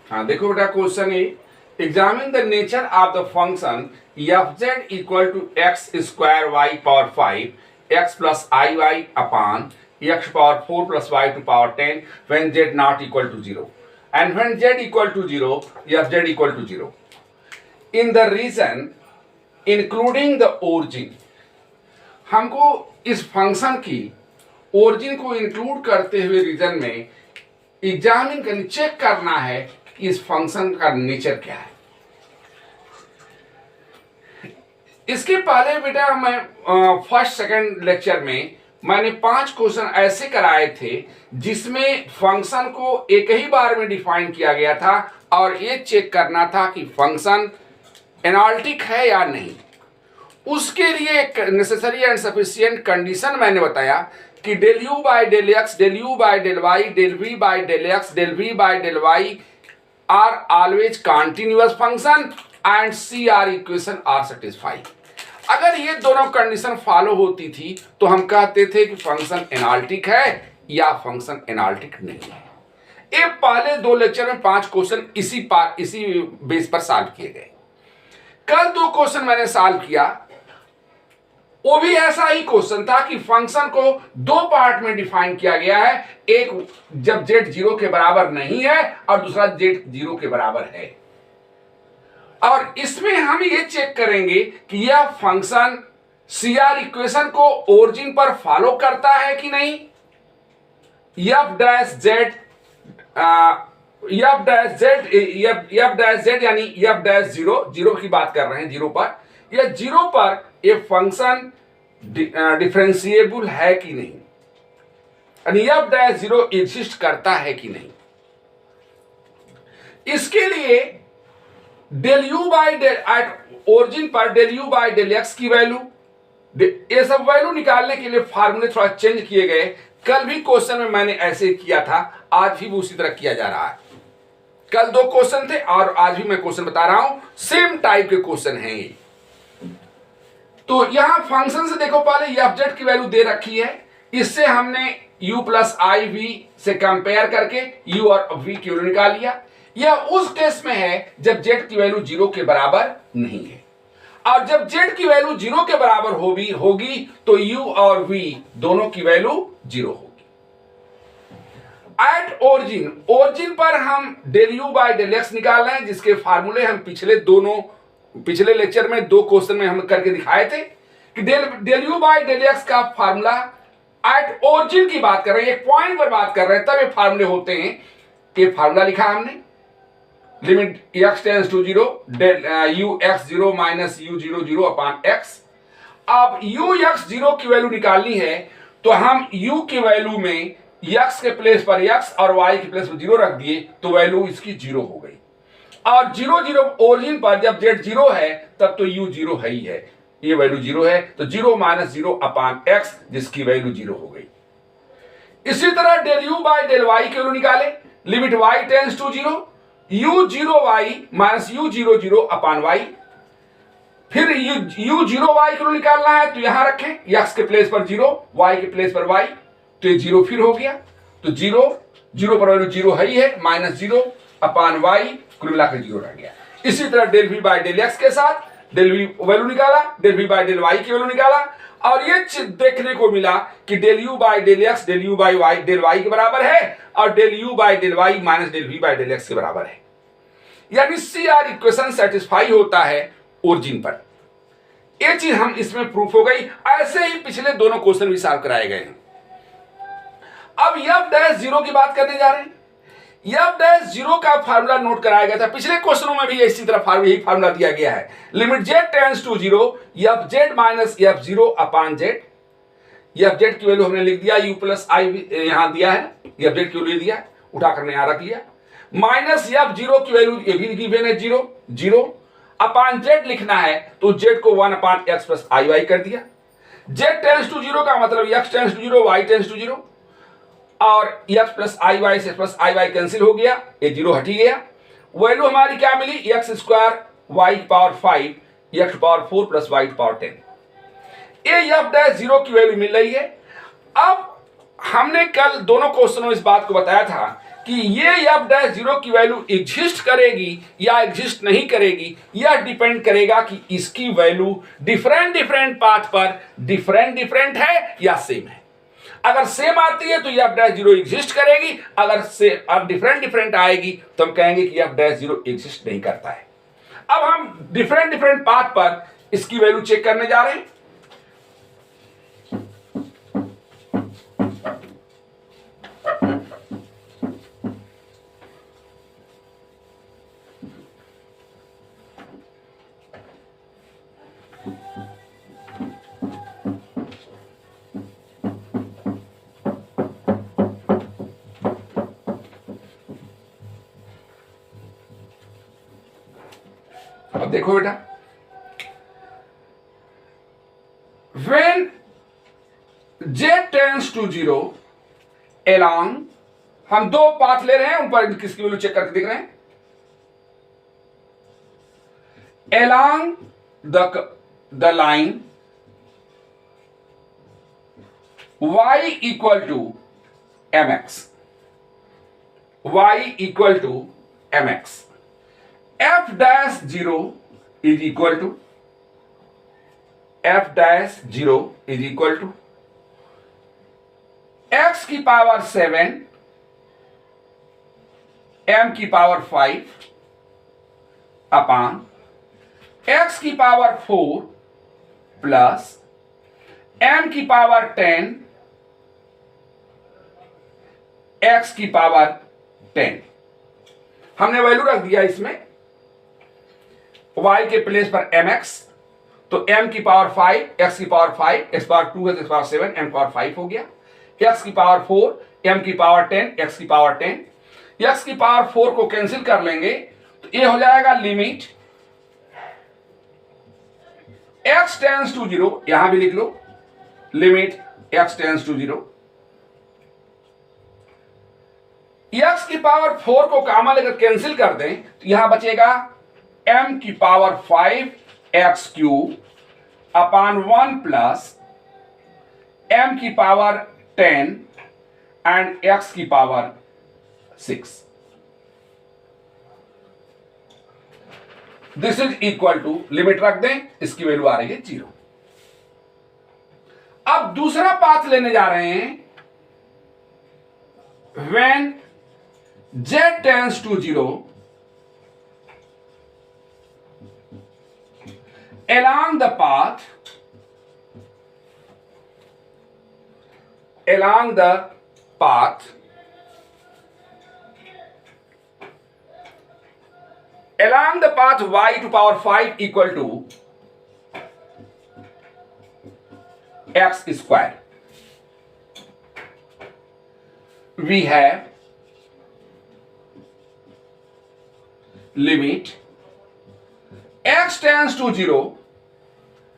हाँ देखो बेटा, question A, examine the nature of the function f z equal to x square y power 5 x plus i y upon x power 4 plus y to power 10 when z not equal to 0 and when z equal to 0 f z equal to 0 in the region including the origin. हमको इस function की origin को include करते हुए reason में examine करनी, check करना है कि इस फंक्शन का नेचर क्या है। इसके पहले बेटा मैं फर्स्ट सेकंड लेक्चर में मैंने 5 क्वेश्चन ऐसे कराए थे जिसमें फंक्शन को एक ही बार में डिफाइन किया गया था और ये चेक करना था कि फंक्शन एनालिटिक है या नहीं। उसके लिए एक नेसेसरी एंड सफिशिएंट कंडीशन मैंने बताया कि del you by del x, del you by del y, del v by del x, del v by del y are always continuous function and C R equation are satisfied. अगर ये दोनों condition follow होती थी तो हम कहते थे कि फंक्शन एनालिटिक है या फंक्शन एनालिटिक नहीं है। ये पहले 2 लेक्चर में 5 क्वेश्चन इसी बेस पर सॉल्व किए गए। कल 2 क्वेश्चन मैंने सॉल्व किया, वो भी ऐसा ही क्वेश्चन था कि फंक्शन को 2 पार्ट में डिफाइन किया गया है, एक जब z 0 के बराबर नहीं है और दूसरा z 0 के बराबर है। और इसमें हम ये चेक करेंगे कि यह फंक्शन CR इक्वेशन को ओरिजिन पर फॉलो करता है कि नहीं। f डैश z यानी f डैश 0 की बात कर रहे हैं, 0 पर, या 0 पर ये फंक्शन डिफरेंशिएबल है कि नहीं, यानी f डैश 0 एग्जिस्ट करता है कि नहीं। इसके लिए del you by del at origin पर del you by del X की वैल्यू, ये सब वैल्यू निकालने के लिए फार्मूले थोड़ा चेंज किए गए। कल भी क्वेश्चन में मैंने ऐसे किया था, आज भी उसी तरह किया जा रहा है। कल 2 क्वेश्चन थे और आज भी मैं क्वेश्चन बता रहा हूं, सेम टाइप के क्वेश्चन हैं ये। तो यहां फंक्शन से देखो, पहले एफ जेड की वैल्यू दे रखी है, इससे हमने u प्लस आई वी से कंपेयर करके u और v की वैल्यू निकाल लिया। यह उस केस में है जब z की वैल्यू 0 के बराबर नहीं है, और जब z की वैल्यू 0 के बराबर होगी तो u और v दोनों की वैल्यू 0 होगी। एट ओरिजिन पर हम del you by del x निकाल रहे हैं, जिसके फार्मूले हम पिछले लेक्चर में 2 क्वेश्चन में हम करके दिखाए थे कि del you by del x का फार्मूला एट ओरिजिन की बात कर रहे हैं, एक पॉइंट पर बात कर रहे हैं, तब ये फार्मूले होते हैं। ये फार्मूला लिखा हमने, limit x tends to 0 del u x 0 minus u 0 0 upon x। अब u x 0 की वैल्यू निकालनी है तो हम u की वैल्यू में x के प्लेस पर x और y के प्लेस पर 0 रख दिए तो वैल्यू इसकी 0 हो गई। और 0 0 ओरिजिन पर जब z 0 है तब तो u 0 है ही है, ये वैल्यू 0 है, तो 0 माइनस 0 अपॉन x जिसकी वैल्यू 0 हो गई। इसी तरह del u by del y की वैल्यू निकाले, limit y tends to 0 u 0 y minus u 0 0 upon y। फिर u 0 y को निकालना है तो यहां रखें, x के प्लेस पर 0, y के प्लेस पर y, तो ये 0 फिर हो गया, तो 0 पर वैल्यू 0 है ही है, माइनस 0 अपॉन y, कुल मिलाकर 0 रह गया। इसी तरह del v by del x के साथ डेल v वैल्यू निकाला, del v by del y की वैल्यू निकाला, और ये देखने को मिला कि del u by del x del u by y del y के बराबर है और del u by del y minus del v by del x के बराबर है, यानी CR इक्वेशन सेटिस्फाई होता है ओरिजिन पर। ये चीज हम इसमें प्रूफ हो गई। ऐसे ही पिछले दोनों क्वेश्चन भी सॉल्व कराए गए हैं। अब f डैश 0 की बात करने जा रहे हैं। f डैश 0 का फार्मूला नोट कराया गया था, पिछले क्वेश्चनों में भी इसी तरह यही फार्मूला दिया गया है, limit z tends to 0 f z minus f 0 upon z। f z की वैल्यू हमने लिख दिया, u प्लस आई यहां दिया है, f z की वैल्यू दिया, उठा करने यहां रख लिया, माइनस f 0 की वैल्यू ये भी गिवन है 0 अपॉन z लिखना है तो z को 1 upon x plus i y कर दिया। z टेंड्स टू 0 का मतलब x tends to 0 y tends to 0, और x प्लस आई वाई से प्लस आई वाई कैंसिल हो गया, ये 0 हट ही गया। वैल्यू हमारी क्या मिली, x square y power 5 x power 4 plus y power 10। ये f डैश 0 की वैल्यू मिल रही है। अब हमने कल दोनों क्वेश्चनों में इस बात को बताया था कि ये एफ डैश जीरो की वैल्यू एग्जिस्ट करेगी या एग्जिस्ट नहीं करेगी, यह डिपेंड करेगा कि इसकी वैल्यू डिफरेंट डिफरेंट पाथ पर डिफरेंट डिफरेंट है या सेम है। अगर सेम आती है तो एफ डैश जीरो एग्जिस्ट करेगी, अगर से अब डिफरेंट डिफरेंट आएगी तो हम कहेंगे कि एफ डैश जीरो एग्जिस्ट नहीं करता है। अब हम डिफरेंट डिफरेंट पाथ पर इसकी वैल्यू चेक करने जा रहे हैं। अब देखो बेटा, when z tends to 0 along, हम दो पाथ ले रहे हैं, उन पर किसकी वैल्यू चेक करके देख रहे हैं। along the line y equal to mx, y equal to mx, f dash 0 is equal to f dash 0 is equal to x की पावर 7 m की पावर 5 अपान x की पावर 4 प्लस m की power 10 x की power 10। हमने value रख दिया इसमें y के प्लेस पर mx, तो m की पावर 5, x की पावर 5, x पावर 2 है तो x पावर 7, m पावर 5 हो गया, x की पावर 4, m की पावर 10, x की पावर 10, x की पावर 4 को कैंसिल कर लेंगे तो ये हो जाएगा लिमिट x टेंड्स टू 0, यहां भी लिख लो limit x tends to 0, x की पावर 4 को कॉमन लेकर कैंसिल कर दें तो यहां बचेगा m की power 5 x cube upon 1 plus m की पावर 10 एंड x की power 6। This is equal to, limit रख दें, इसकी वैल्यू आ रही है 0। अब दूसरा पाथ लेने जा रहे हैं when z tends to 0 along the path along the path y to power 5 equal to x square, we have limit x tends to 0,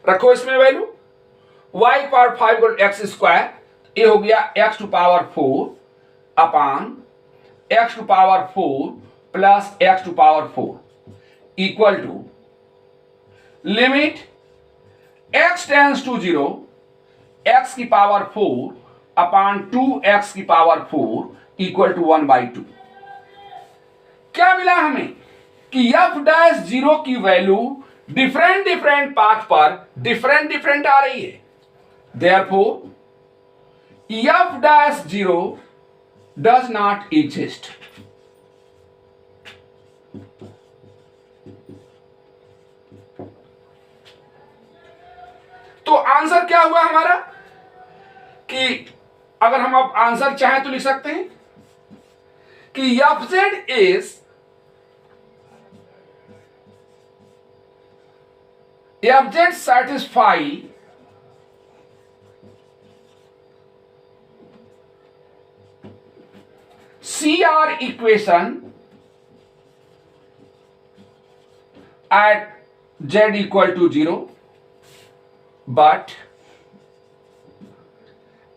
रखो इसमें वैल्यू y पावर 5 को x स्क्वायर, ये हो गया x to power 4 upon x to power 4 plus x to power 4 equal to limit x tends to 0 x की power 4 upon 2x की power 4 equal to 1/2। क्या मिला हमें कि f डैश 0 की वैल्यू डिफरेंट डिफरेंट पाथ पर डिफरेंट डिफरेंट आ रही है, therefore f dash 0 does not exist. तो आंसर क्या हुआ हमारा कि अगर हम अब आंसर चाहें तो लिख सकते हैं कि fz is fz satisfy CR equation at z equal to 0, but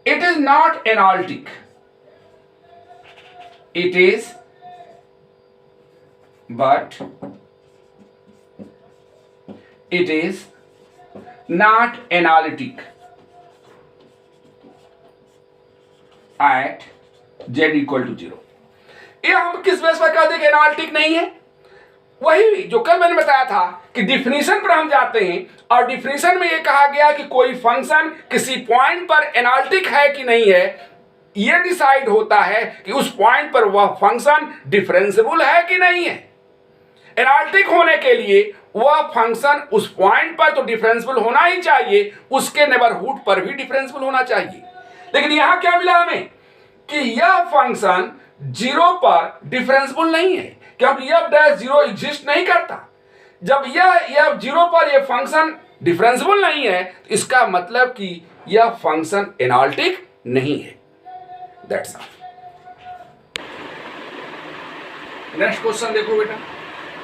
it is not analytic. It is, but it is not analytic at z equal to 0. ये हम किस बेस पर कहते हैं कि एनालिटिक नहीं है? वही जो कल मैंने बताया था कि डिफिनीशन पर हम जाते हैं और डिफिनीशन में ये कहा गया कि कोई फंक्शन किसी पॉइंट पर एनालिटिक है कि नहीं है, ये डिसाइड होता है कि उस पॉइंट पर वह फंक्शन डिफरेंशिएबल है कि नहीं है। एनालिटिक होने के लिए वह फंक्शन उस पॉइंट पर तो डिफरेंशिएबल होना ही चाहिए, उसके नेबरहुड पर भी डिफरेंशिएबल होना चाहिए। लेकिन यहां क्या मिला हमें कि यह फंक्शन 0 पर डिफरेंशिएबल नहीं है, क्योंकि f डैश 0 एग्जिस्ट नहीं करता। जब यह 0 पर यह फंक्शन डिफरेंशिएबल नहीं है, तो इसका मतलब कि यह फंक्शन एनालिटिक नहीं है। That's all. नेक्स्ट क्वेश्चन देखो बेटा,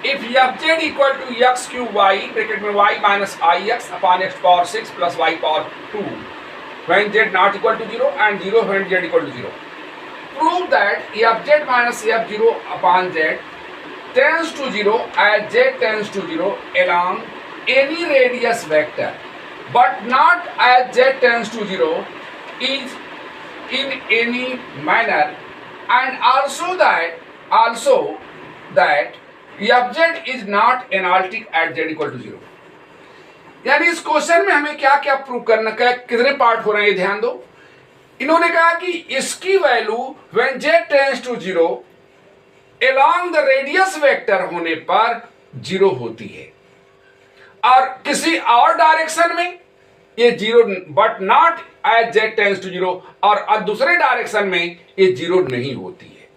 if f z equal to x cube y bracket में y minus ix upon x power 6 plus y power 2 when z not equal to 0 and 0 when z equal to 0, prove that f(z minus f0 upon z) tends to 0 as z tends to 0 along any radius vector, but not as z tends to 0 is in any manner, and also that fz is not analytic at z equal to 0. यानी इस question में हमें क्या क्या prove करना है, कितने part हो रहे हैं ये ध्यान दो। इन्होंने कहा कि इसकी value when z tends to 0 along the radius vector होने पर 0 होती है, और किसी और डायरेक्शन में ये 0 but not as z tends to 0, और दूसरे डायरेक्शन में ये 0 नहीं होती है।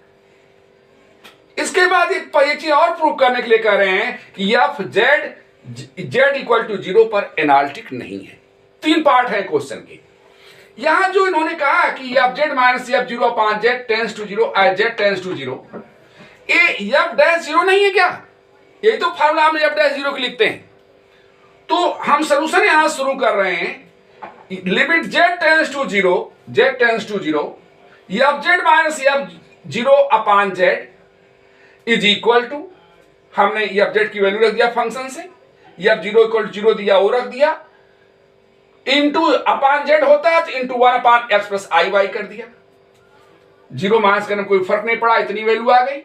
इसके बाद एक चीज और प्रूव करने के लिए कह रहे हैं कि f z इक्वल टू 0 पर एनालिटिक नहीं है। 3 पार्ट है क्वेश्चन के। यहां जो इन्होंने कहा कि fz minus f0 upon z tends to 0 as z tends to 0, ये f डैश 0 नहीं है क्या? यही तो फार्मूला हम f डैश 0 के लिखते हैं। तो हम सॉल्यूशन यहां शुरू कर रहे हैं। Limit z tends to 0 fz minus f0 upon z is equal to, हमने fz की वैल्यू रख दिया फंक्शन से, f0 इक्वल टू 0 दिया, वो रख दिया, इंटू अपान z होता है तो into 1 upon x plus i y कर दिया। 0 माइनस करने कोई फर्क नहीं पड़ा, इतनी वैल्यू आ गई।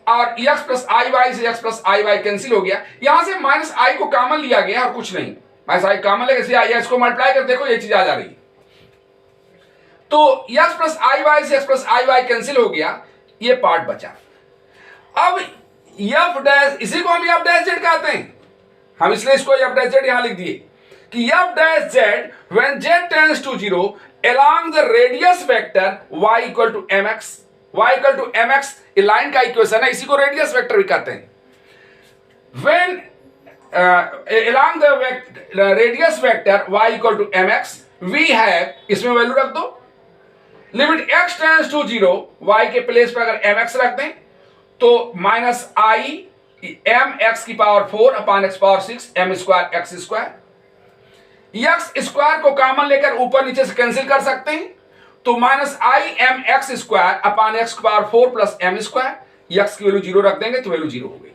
और x प्लस आई वाई से x plus i y cancel हो गया। यहां से माइनस आई को कॉमन लिया गया और कुछ नहीं, माइनस आई कॉमन लेके आई एक्स को मल्टीप्लाई कर देखो, ये चीज आ जा रही है। तो x प्लस आई वाई से x plus i y cancel हो गया, ये पार्ट बचा। अब f डैश, इसी को हम f डैश z कहते हैं, हम इसलिए इसको f डैश z यहां लिख दिए कि f dash z when z tends to 0 along the radius vector y equal to mx, y equal to mx ये लाइन का इक्वेशन है, इसी को रेडियस वेक्टर भी कहते हैं। when along the radius vector y equal to mx we have, इसमें वैल्यू रख दो, लिमिट x tends to 0, y के प्लेस पर अगर mx रख दें तो माइनस आई एम एक्स की power 4 upon X power 6 M square X square, X square को कॉमन लेकर ऊपर नीचे से कैंसिल कर सकते हैं, तो minus I M X square upon X की power 4 plus M square, X की वैल्यू 0 रख देंगे तो वैल्यू 0 हो गई।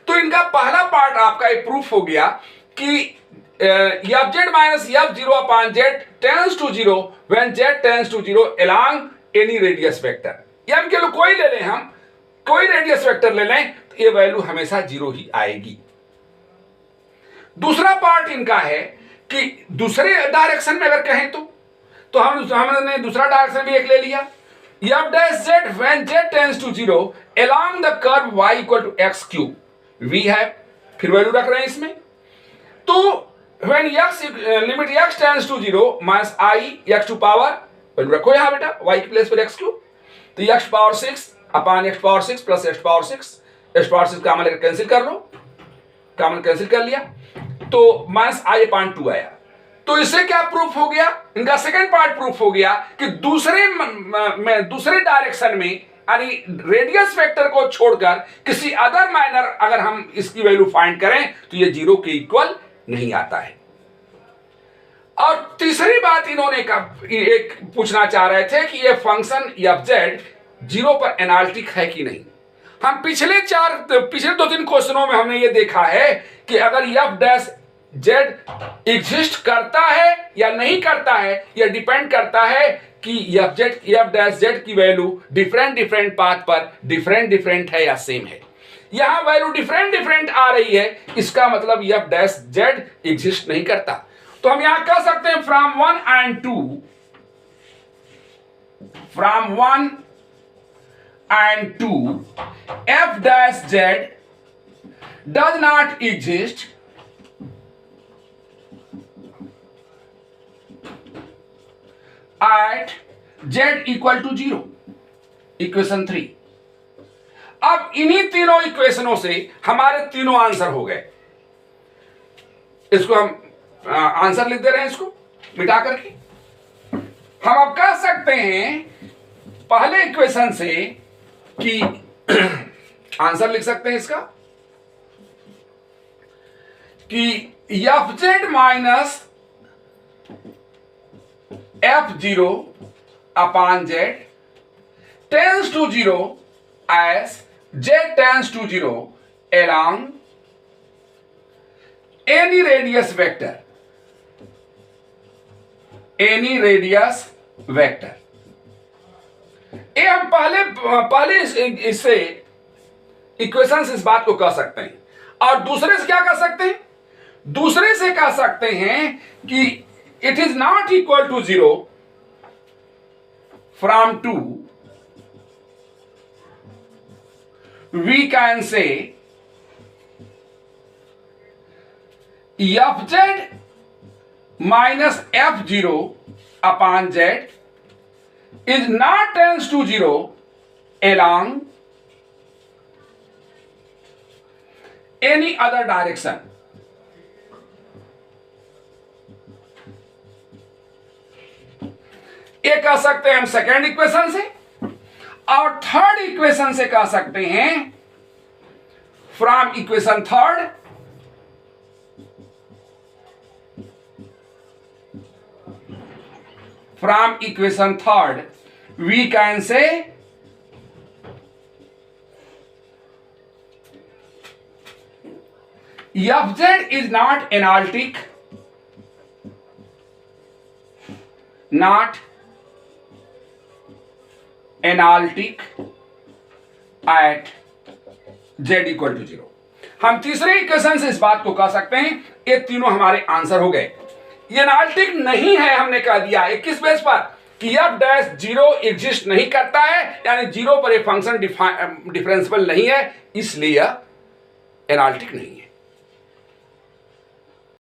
तो इनका पहला पार्ट आपका एक प्रूफ हो गया कि fz minus f0 upon z tends to 0 when z tends to 0 along any radius vector, m के लिए कोई ले लें, हम कोई रेडियस वेक्टर ले लें तो ये वैल्यू हमेशा 0 ही आएगी। दूसरा पार्ट इनका है कि दूसरे डायरेक्शन में अगर कहें तो हमने दूसरा डायरेक्शन भी एक ले लिया, f dash z when z tends to 0 along the curve y equal to x cube, we have, फिर वैल्यू रख रहे हैं इसमें, तो when x लिमिट x tends to 0 minus i x to power, value रखो यहां बेटा y की प्लेस पर x क्यूब, तो x power 6 upon x power 6 plus x power 6 common लेकर कैंसिल कर लो, कॉमन कैंसिल कर लिया तो माइनस आई अपॉन 2 आया। तो इससे क्या प्रूफ हो गया? इनका सेकंड पार्ट प्रूफ हो गया कि दूसरे डायरेक्शन में यानी रेडियस वेक्टर को छोड़कर किसी अदर मैनर अगर हम इसकी वैल्यू फाइंड करें तो ये 0 के इक्वल नहीं आता है। और तीसरी बात इन्होंने एक पूछना चाह रहे थे कि ये फंक्शन fz 0 पर एनालिटिक है कि नहीं। हम पिछले 2-3 क्वेश्चनों में हमने ये देखा है कि अगर f डैश z एग्जिस्ट करता है या नहीं करता है, यह डिपेंड करता है कि एफ डैश जेड की वैल्यू डिफरेंट डिफरेंट पाथ पर डिफरेंट है या सेम है। यहां वैल्यू डिफरेंट आ रही है, इसका मतलब एफ डैश जेड एग्जिस्ट नहीं करता। तो हम यहां कह सकते हैं from 1 and 2 F dash Z does not exist at z equal to 0, equation 3। अब इन्हीं तीनों इक्वेशनों से हमारे तीनों आंसर हो गए। इसको हम आंसर लिख दे रहे हैं, इसको मिटा करके हम अब कह सकते हैं पहले इक्वेशन से कि आंसर लिख सकते हैं इसका कि f z minus f zero upon z tends to zero as z tends to zero along any radius vector, ये हम पहले इससे इक्वेशन से इस बात को कह सकते हैं। और दूसरे से क्या कह सकते हैं? दूसरे से कह सकते हैं कि it is not equal to 0 from 2 we can say f z minus f zero upon z is not tends to 0 along any other direction। ये कह सकते हैं हम सेकेंड इक्वेशन से, और थर्ड इक्वेशन से कह सकते हैं from equation third we can say f z is not analytic, at z equal to 0। हम तीसरे इक्वेशन से इस बात को कह सकते हैं ये तीनों हमारे आंसर हो गए। ये एनालिटिक नहीं है, हमने कह दिया है किस बेस पर कि एफ डैश जीरो एग्जिस्ट नहीं करता है, यानी जीरो पर एक फंक्शन डिफरेंशिएबल नहीं है, इसलिए एनालिटिक नहीं है।